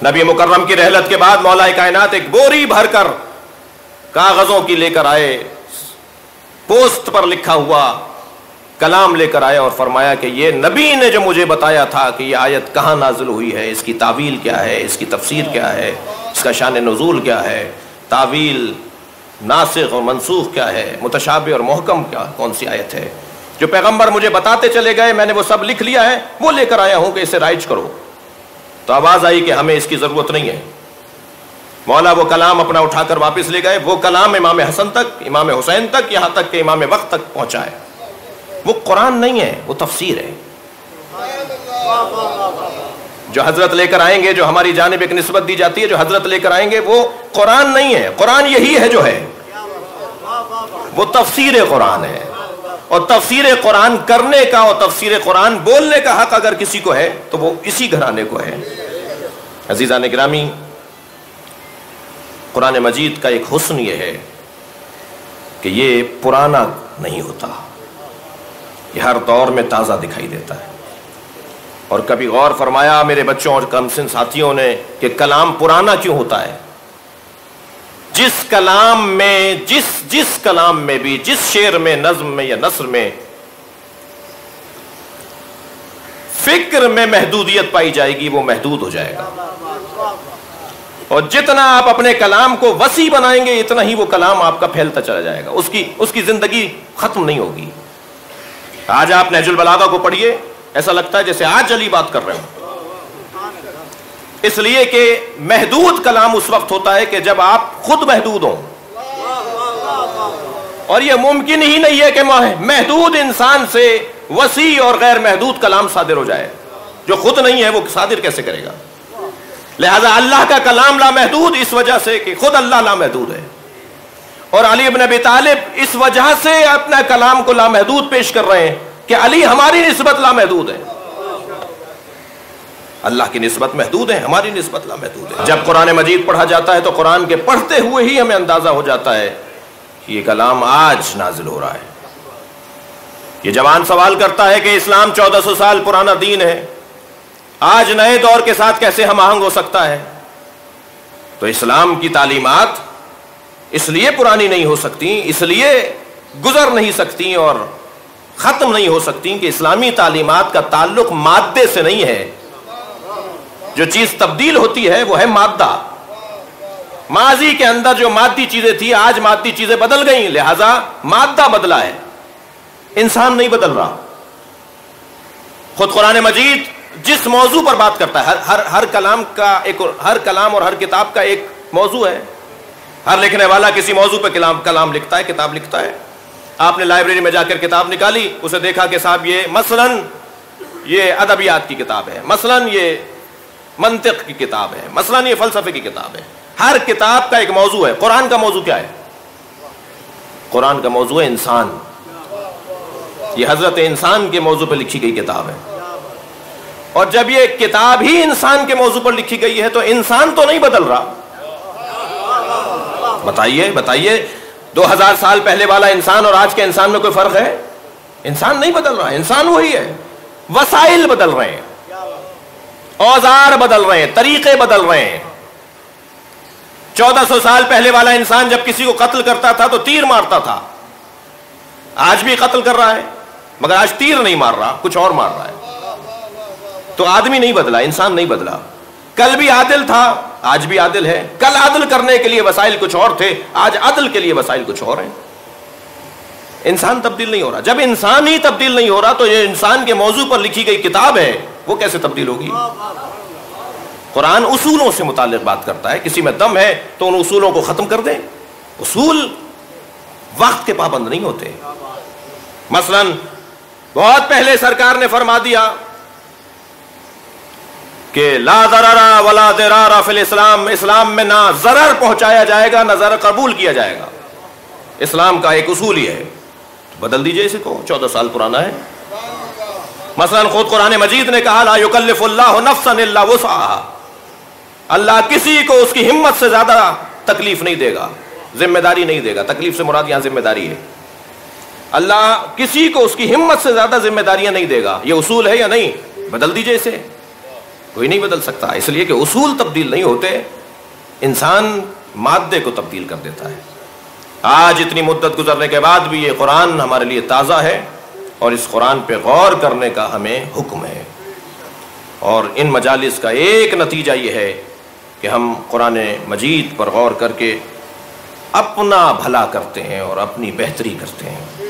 نبی مکرم کی رحلت کے بعد مولا کائنات ایک بوری بھر کر کاغذوں کی لے کر آئے، پوسٹ پر لکھا ہوا کلام لے کر آئے اور فرمایا کہ یہ نبی نے جو مجھے بتایا تھا کہ یہ آیت کہاں نازل ہوئی ہے، اس کی تعویل کیا ہے، اس کی تفسیر کیا ہے، اس کا شان نزول کیا ہے، تعویل ناسخ اور منسوخ کیا ہے، متشابہ اور محکم کیا کون سی آیت ہے، جو پیغمبر مجھے بتاتے چلے گئے میں نے وہ سب لکھ لیا ہے، وہ لے کر آیا ہوں کہ اسے رائج کرو۔ تو آواز آئی کہ ہمیں اس کی ضرورت نہیں ہے۔ مولا وہ کلام اپنا اٹھا کر واپس لے گئے، وہ کلام امام حسن تک، امام حسین تک، یہاں تک کہ امام وقت تک پہنچائے۔ وہ قرآن نہیں ہے، وہ تفسیر ہے۔ جو حضرت لے کر آئیں گے، جو ہماری جانب ایک نسبت دی جاتی ہے، جو حضرت لے کر آئیں گے، وہ قرآن نہیں ہے۔ قرآن یہی ہے جو ہے، وہ تفسیر قرآن ہے۔ اور تفسیر قرآن کرنے کا اور تفسیر قرآن بولنے کا حق اگر کسی کو ہے تو وہ اسی گھرانے کو ہے۔ عزیزان گرامی، قرآن مجید کا ایک حسن یہ ہے کہ یہ پرانا نہیں ہوتا، یہ ہر دور میں تازہ دکھائی دیتا ہے۔ اور کبھی غور فرمایا میرے بچوں اور کمسن ساتھیوں نے کہ کلام پرانا کیوں ہوتا ہے؟ جس کلام میں بھی جس شعر میں، نظم میں یا نثر میں فکر میں محدودیت پائی جائے گی وہ محدود ہو جائے گا، اور جتنا آپ اپنے کلام کو وسیع بنائیں گے اتنا ہی وہ کلام آپ کا پھیلتا چلا جائے گا، اس کی زندگی ختم نہیں ہوگی۔ آج آپ نہج البلاغہ کو پڑھیے، ایسا لگتا ہے جیسے آج علی بات کر رہے ہوں، اس لیے کہ محدود کلام اس وقت ہوتا ہے کہ جب آپ خود محدود ہوں، اور یہ ممکن ہی نہیں ہے کہ محدود انسان سے وسیع اور غیر محدود کلام صادر ہو جائے۔ جو خود نہیں ہے وہ صادر کیسے کرے گا؟ لہذا اللہ کا کلام لامحدود اس وجہ سے کہ خود اللہ لامحدود ہے، اور علی بن ابی طالب اس وجہ سے اپنا کلام کو لامحدود پیش کر رہے ہیں کہ علی ہماری نسبت لامحدود ہے۔ اللہ کی نسبت محدود ہے، ہماری نسبت لامحدود ہے۔ جب قرآن مجید پڑھا جاتا ہے تو قرآن کے پڑھتے ہوئے ہی ہمیں اندازہ ہو جاتا ہے کہ یہ کلام آج نازل ہو رہا ہے۔ یہ جوان سوال کرتا ہے کہ اسلام 1400 سال پرانا دین ہے، آج نئے دور کے ساتھ کیسے ہم آہنگ ہو سکتا ہے؟ تو اسلام کی تعلیمات اس لیے پرانی نہیں ہو سکتی، اس لیے گزر نہیں سکتی اور ختم نہیں ہو سکتی کہ اسلامی تعلیمات کا تعلق مادے سے نہیں ہے۔ جو چیز تبدیل ہوتی ہے وہ ہے مادہ۔ ماضی کے اندر جو مادی چیزیں تھی آج مادی چیزیں بدل گئیں، لہذا مادہ بدلا ہے، انسان نہیں بدل رہا۔ خود قرآن مجید جس موضوع پر بات کرتا ہے، ہر کلام اور ہر کتاب کا ایک موضوع ہے۔ ہر لکھنے والا کسی موضوع پہ کلام لکھتا ہے، کتاب لکھتا ہے۔ آپ نے لائبریری میں جا کر کتاب نکالی، اسے دیکھا کہ صاحب یہ مثلاً یہ ادبیات کی کتاب ہے، مثلاً یہ منطق کی کتاب ہے، مثلاً یہ فلسفے کی کتاب ہے۔ ہر کتاب کا ایک موضوع ہے۔ قرآن کا موضوع کیا ہے؟ قرآن کا موضوع ہے انسان۔ یہ حضرت انسان کے موضوع پر لکھی گئی کتاب ہے، اور جب یہ کتاب ہی انسان کے موضوع پر لکھی گئی ہے تو انسان تو نہیں بدل رہا۔ بتائیے 2000 سال پہلے والا انسان اور آج کے انسان میں کوئی فرق ہے؟ انسان نہیں بدل رہا، انسان وہی ہے۔ وسائل بدل رہے ہیں، اوزار بدل رہے ہیں، طریقے بدل رہے ہیں۔ 1400 سال پہلے والا انسان جب کسی کو قتل کرتا تھا تو تیر مارتا تھا، آج بھی قتل کر رہا ہے مگر آج تیر نہیں مار رہا، کچھ اور مار رہا ہے۔ تو آدمی نہیں بدلا، انسان نہیں بدلا۔ کل بھی عادل تھا، آج بھی عادل ہے۔ کل عدل کرنے کے لیے وسائل کچھ اور تھے، آج عدل کے لیے وسائل کچھ اور ہیں۔ انسان تبدیل نہیں ہو رہا۔ جب انسان ہی تبدیل نہیں ہو رہا تو یہ انسان کے موضوع پر لکھی گئی کتاب ہے، وہ کیسے تبدیل ہوگی؟ قرآن اصولوں سے متعلق بات کرتا ہے، کسی میں دم ہے تو ان اصولوں کو ختم کر دیں۔ اصول وقت کے پابند نہیں ہوتے۔ مثلا بہت پہلے سرکار نے فرما دیا کہ لا ضرر ولا ضرار فی الاسلام، اسلام میں نہ ضرر پہنچایا جائے گا نہ ضرر قبول کیا جائے گا۔ اسلام کا ایک اصول ہی ہے، بدل دیجئے اسے کو، 14 سال پرانا ہے۔ مثلا خود قرآن مجید نے کہا لا یکلف اللہ نفسا الا وسعها، اللہ کسی کو اس کی ہمت سے زیادہ تکلیف نہیں دے گا، ذمہ داری نہیں دے گا۔ تکلیف سے مراد یہاں ذمہ داری ہے۔ اللہ کسی کو اس کی ہمت سے زیادہ ذمہ داریاں نہیں دے گا۔ یہ اصول ہے یا نہیں؟ بدل دیجئے اسے، کوئی نہیں بدل سکتا، اس لیے کہ اصول تبدیل نہیں ہوتے، انسان مادے کو تبدیل کر دیتا ہے۔ آج اتنی مدت گزرنے کے بعد بھی یہ قرآن ہمارے لیے تازہ ہے، اور اس قرآن پہ غور کرنے کا ہمیں حکم ہے۔ اور ان مجالس کا ایک نتیجہ یہ ہے کہ ہم قرآن مجید پر غور کر کے اپنا بھلا کرتے ہیں اور اپنی بہتری کرتے ہیں۔